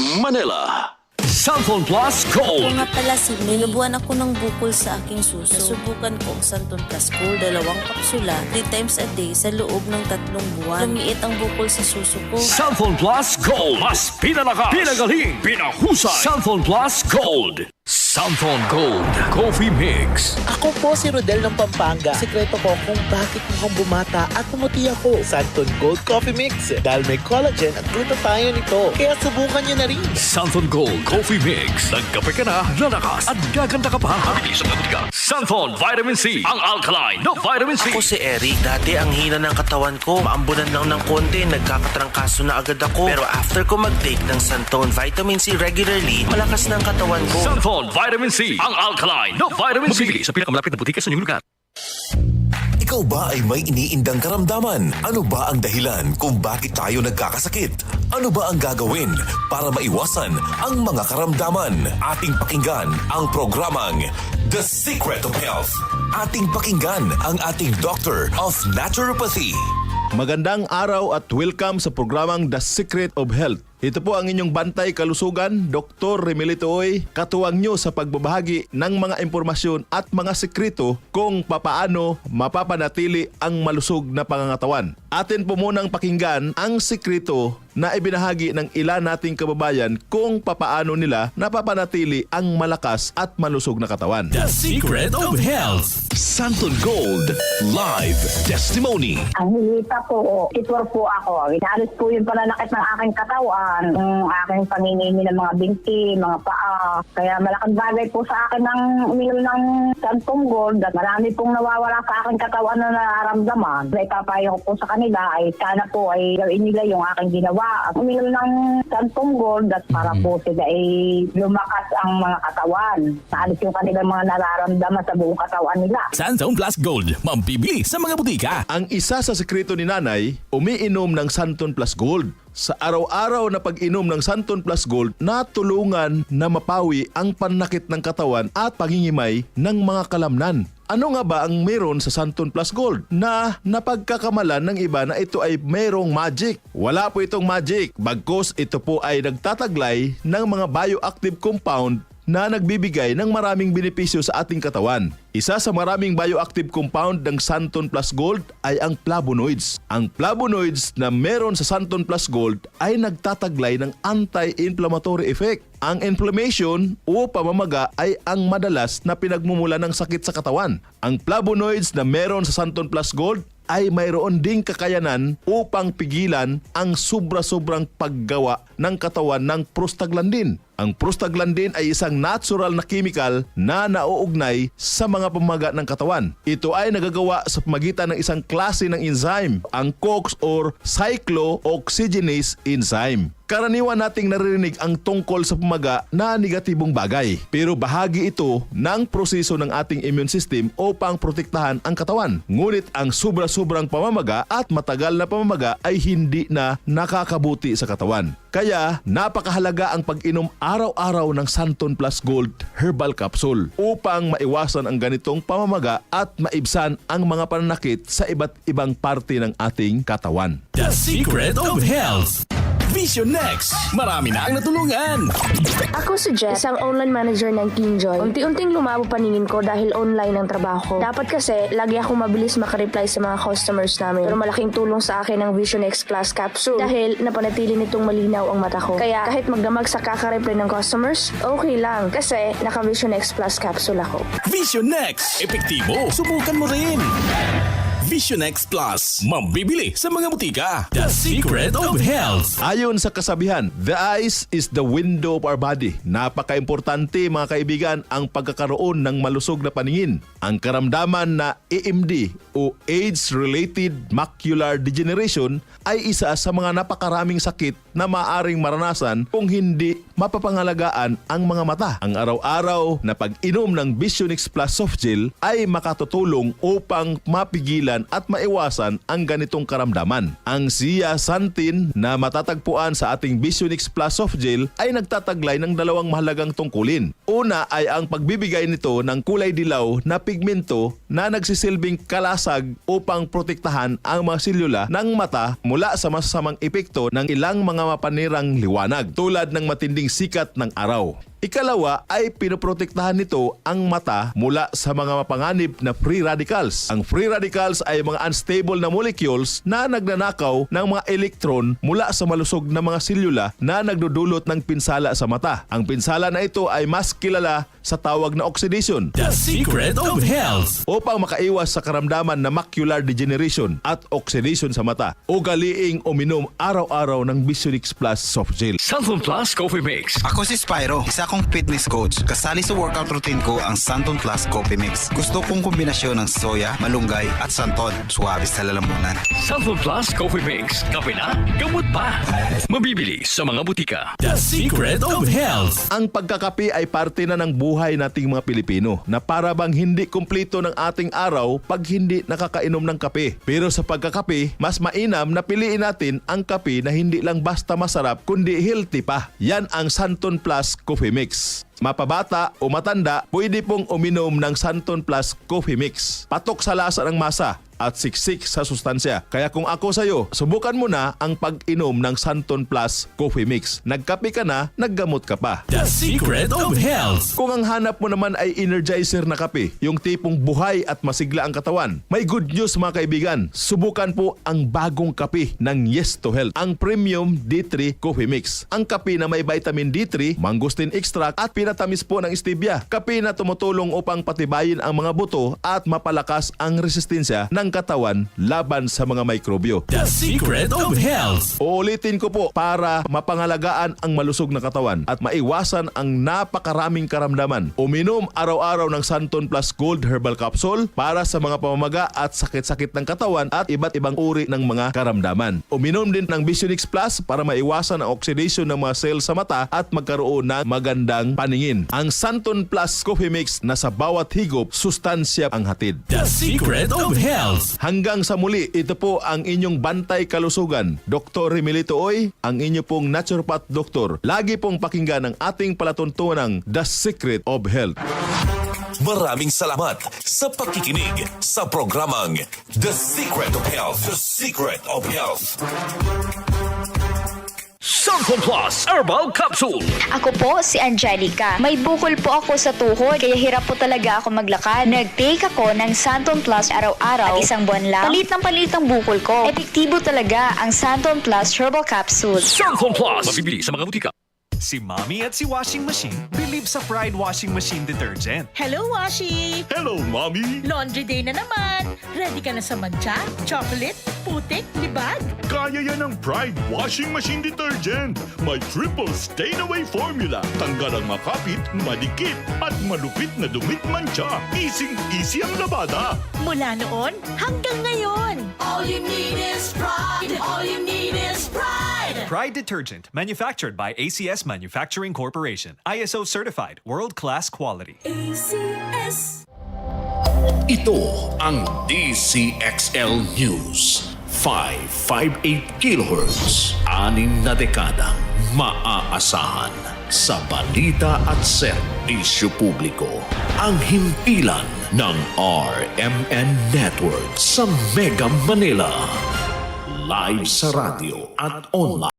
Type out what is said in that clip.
Manila. Cellphone Plus Gold. Kung nga pala si nilubuan ako ng bukol sa aking suso. Nasubukan ko ang Santon Plus Gold, 2 kapsula, 3 times a day sa loob ng 3 buwan. Lumiit ang bukol sa suso ko. Cellphone Plus Gold. Mas pinalakas, pinagaling, pinahusay. Cellphone Plus Gold. Cellphone Gold Coffee Mix. Ako po si Rodel ng Pampanga. Sekreto ko kung bakit mukhang bumata at pumuti ako. Santon Gold Coffee Mix. Dahil may collagen at glutathione nito. Kaya subukan nyo na rin. Santon Gold Coffee Mix. Nagkape ka na, lalakas at gaganda ka pa. Mabilis ang ka. Santon Vitamin C. Ang alkaline na vitamin C. Ako si Eric. Dati ang hina ng katawan ko. Maambunan lang ng konti. Nagkakatrangkaso na agad ako. Pero after ko mag-take ng Santon Vitamin C regularly, malakas na ang katawan ko. Santon Vitamin C. Ang alkaline na vitamin C. Mabili sa pinakamalapit na butika sa inyong lugar. Ikaw ba ay may iniindang karamdaman? Ano ba ang dahilan kung bakit tayo nagkakasakit? Ano ba ang gagawin para maiwasan ang mga karamdaman? Ating pakinggan ang programang The Secret of Health. Ating pakinggan ang ating Doctor of Naturopathy. Magandang araw at welcome sa programang The Secret of Health. Ito po ang inyong bantay kalusugan, Dr. Remelito Oy, katuwang nyo sa pagbabahagi ng mga impormasyon at mga sekreto kung papaano mapapanatili ang malusog na pangangatawan. Atin po munang pakinggan ang sekreto na ibinahagi ng ilan nating kababayan kung papaano nila napapanatili ang malakas at malusog na katawan. The Secret of Health. Santon Gold Live Testimony. Ang hilita po, itwar po ako. Inalis po yung pananakit ng aking katawan, yung aking paninimi ng mga binti, mga paa. Kaya malaking bagay po sa akin ng uminom ng Santon Gold at marami pong nawawala sa aking katawan na nararamdaman. Ipapayo ko po sa kanila ay sana po ay gawin nila yung aking ginawa at uminom ng Santon Gold at para po sila ay lumakas ang mga katawan. Naalis yung kanilang mga nararamdaman sa buong katawan nila. Santon Plus Gold. Mambibili sa mga butika. Ang isa sa sekreto ni Nanay, umiinom ng Santon Plus Gold. Sa araw-araw na pag-inom ng Santon Plus Gold, natulungan na mapawi ang pananakit ng katawan at pangingimay ng mga kalamnan. Ano nga ba ang meron sa Santon Plus Gold na napagkakamalan ng iba na ito ay merong magic? Wala po itong magic, bagkus ito po ay nagtataglay ng mga bioactive compound na nagbibigay ng maraming benepisyo sa ating katawan. Isa sa maraming bioactive compound ng Santon Plus Gold ay ang flavonoids. Ang flavonoids na meron sa Santon Plus Gold ay nagtataglay ng anti-inflammatory effect. Ang inflammation o pamamaga ay ang madalas na pinagmumula ng sakit sa katawan. Ang flavonoids na meron sa Santon Plus Gold ay mayroon ding kakayanan upang pigilan ang sobra-sobrang paggawa ng katawan ng prostaglandin. Ang prostaglandin ay isang natural na chemical na nauugnay sa mga pamamaga ng katawan. Ito ay nagagawa sa pamagitan ng isang klase ng enzyme, ang COX or cyclooxygenase enzyme. Karaniwan nating naririnig ang tungkol sa pamaga na negatibong bagay. Pero bahagi ito ng proseso ng ating immune system upang protektahan ang katawan. Ngunit ang sobra-sobrang pamamaga at matagal na pamamaga ay hindi na nakakabuti sa katawan. Kaya napakahalaga ang pag-inom araw-araw ng Santon Plus Gold Herbal Capsule upang maiwasan ang ganitong pamamaga at maibsan ang mga pananakit sa iba't ibang parte ng ating katawan. The Secret of Health. Vision Next. Marami na ang natulungan. Ako si Jess, isang online manager ng Kinjoy. Unti-unting lumabo paningin ko dahil online ang trabaho ko. Dapat kasi, lagi akong mabilis makareply sa mga customers namin. Pero malaking tulong sa akin ang Vision X Plus Capsule dahil napanatili nitong malinaw ang mata ko. Kaya kahit magdamag sa kakareply ng customers, okay lang kasi naka Vision X Plus Capsule ako. Vision Next. Epektibo. Subukan mo rin. Vision X Plus. Mambibili sa mga butika. The Secret of Health. Ayon sa kasabihan, the eyes is the window of our body. Napaka-importante mga kaibigan ang pagkakaroon ng malusog na paningin. Ang karamdaman na AMD o Age-Related Macular Degeneration ay isa sa mga napakaraming sakit na maaaring maranasan kung hindi mapapangalagaan ang mga mata. Ang araw-araw na pag-inom ng Visionix Plus Soft Gel ay makatutulong upang mapigilan at maiwasan ang ganitong karamdaman. Ang zeaxanthin na matatagpuan sa ating Visionix Plus Soft Gel ay nagtataglay ng dalawang mahalagang tungkulin. Una ay ang pagbibigay nito ng kulay dilaw na pigmento na nagsisilbing kalasag upang protektahan ang mga selula ng mata mula sa masasamang epekto ng ilang mga mapanirang liwanag tulad ng matinding sikat ng araw. Ikalawa ay pinoprotektahan nito ang mata mula sa mga mapanganib na free radicals. Ang free radicals ay mga unstable na molecules na nagnanakaw ng mga elektron mula sa malusog na mga selula na nagdudulot ng pinsala sa mata. Ang pinsala na ito ay mas kilala sa tawag na oxidation. The Secret of Health. Upang makaiwas sa karamdaman na macular degeneration at oxidation sa mata, ugaliing uminom araw-araw ng Visionix Plus Soft Gel. Santon Plus Coffee Mix. Ako si Spyro, isa kong fitness coach. Kasali sa workout routine ko ang Santon Plus Coffee Mix. Gusto kong kombinasyon ng soya, malunggay at santon. Suwabe sa lalamunan. Santon Plus Coffee Mix. Kape na, gamot pa. Mabibili sa mga butika. The Secret of Health. Ang pagkakape ay parte na ng buhay nating mga Pilipino na para bang hindi kumpleto ng ating araw pag hindi nakakainom ng kape. Pero sa pagkakape, mas mainam na piliin natin ang kape na hindi lang basta masarap kundi healthy pa. Yan ang Santon Plus Coffee Mix. Mapabata o matanda, pwede pong uminom ng Santon Plus Coffee Mix. Patok sa lasa ng masa at siksik sa sustansya. Kaya kung ako sa'yo, subukan mo na ang pag-inom ng Santon Plus Coffee Mix. Nagkape ka na, naggamot ka pa. The Secret of Health. Kung ang hanap mo naman ay energizer na kape, yung tipong buhay at masigla ang katawan, may good news mga kaibigan. Subukan po ang bagong kape ng Yes to Health, ang Premium D3 Coffee Mix. Ang kape na may vitamin D3, mangosteen extract at pinatamis po ng stevia. Kape na tumutulong upang patibayin ang mga buto at mapalakas ang resistensya ng katawan laban sa mga mikrobyo. The Secret of Health. Uulitin ko po para mapangalagaan ang malusog na katawan at maiwasan ang napakaraming karamdaman. Uminom araw-araw ng Santon Plus Gold Herbal Capsule para sa mga pamamaga at sakit-sakit ng katawan at iba't ibang uri ng mga karamdaman. Uminom din ng Visionix Plus para maiwasan ang oxidation ng mga cells sa mata at magkaroon ng magandang paningin. Ang Santon Plus Coffee Mix na sa bawat higop, sustansya ang hatid. The Secret of Health. Hanggang sa muli, ito po ang inyong bantay kalusugan. Dr. Remilito Oy, ang inyo pong naturopath doktor. Lagi pong pakinggan ang ating palatuntunang The Secret of Health. Maraming salamat sa pakikinig sa programang The Secret of Health. The Secret of Health. Santon Plus Herbal Capsule. Ako po si Angelica. May bukol po ako sa tuhod, kaya hirap po talaga ako maglakad. Nag-take ako ng Santon Plus araw-araw at isang buwan lang. Palit ang bukol ko. Epektibo talaga ang Santon Plus Herbal Capsule. Santon Plus. Mabibili sa mga butika. Si Mommy at si Washing Machine believe sa Pride Washing Machine Detergent. Hello, Washi! Hello, Mommy! Laundry day na naman. Ready ka na sa mancha, chocolate, putik, libag? Kaya yan ang Pride Washing Machine Detergent. May triple stain-away formula. Tanggal ang makapit, madikit, at malupit na dumit mancha. Easy ang labada. Mula noon hanggang ngayon. All you need is pride. All you need is pride. Pride Detergent, manufactured by ACS Manufacturing Corporation. ISO certified, world-class quality. ACS. Ito ang DCXL News. 558 kHz. 6 na dekadang maaasahan sa balita at serbisyo publiko. Ang himpilan ng RMN Network sa Mega Manila. Live sa radyo at online.